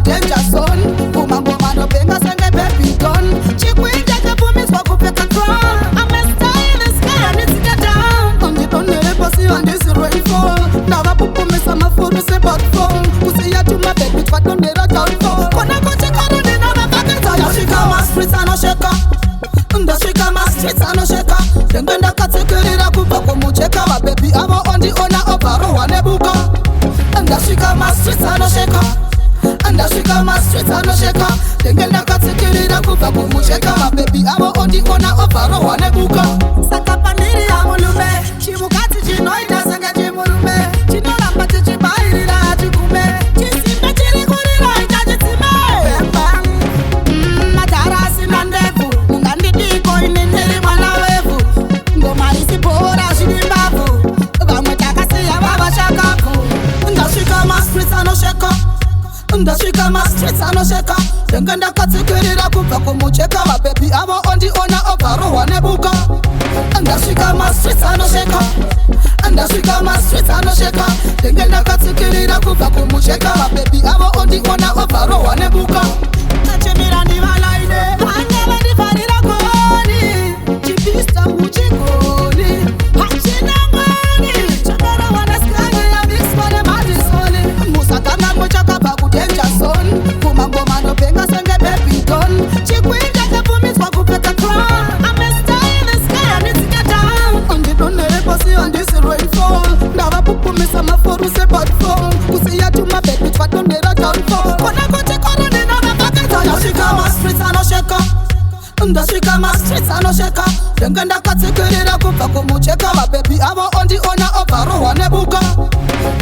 danger zone. Ngoma nobenga senge baby gone. Chikwinja kapumiswa kupeka crown. I'm a star in the sky, I need to get down. On the donere pussy on this rainfall. Now I pupumisa mafuru se bot phone. Pussy ya to my baby, twa donera down for. Kona koche kono ni na mabaketa. Anoshakker MaStreets Anosheka. Anoshakker MaStreets Anosheka. Dengenda katekerira kupa kumucheka. My baby amo on the owner of Aro wanebuka. Anoshakker MaStreets Anosheka. Anoshakker MaStreets Anosheka. Dengenda katekerira kupa kumucheka. My baby amo on the owner of Aro wanebuka. Sakapaniri amulume. Chimukati chinoida sanga chimurume. Chinora pati chibairira chikume. Chisimbe chirikurira itajitime. Bang matarasi nandevu. Mungandidiko inenderi mwana wevu. Ngoma isipora shidimbavu. Vamwe takasiya vavashakavu. Anoshakker MaStreets Anosheka. Anoshakker MaStreets Anosheka. Dengenda katekerira kubva kumucheka. My baby amo on the owner of Aro wanebuka. Anoshakker MaStreets Anosheka. Anoshakker MaStreets Anosheka. Dengenda katekerira kubva kumucheka. My baby amo on the owner of Aro wanebuka. Nachemira ndivalaine. Angava ndifarira koni. Chipista uchigoni. Hachina ngoni. Chakara wanaskani ya mix wane madisoni. Musatana mochaka baku danger zone. Ngoma nobenga senge baby gone. Chikwinja kapumiswa kupeka crown. I'm a star in the sky, I need to get down. On the donere pussy on this rainfall. Now I pupumisa mafuru se bot phone. Pussy ya to my baby, twa donera down for. Kona koche kono ni na mabaketa. Anoshakker MaStreets Anosheka. Anoshakker MaStreets Anosheka. Dengenda katekerira kubva kumucheka. My baby amo on the owner of Aro wanebuka.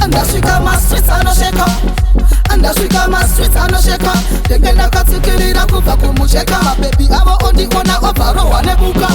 Anoshakker MaStreets Anosheka. Anoshakker MaStreets Anosheka. Dengenda katekerira kubva kumucheka. My baby amo on the owner of Aro wanebuka.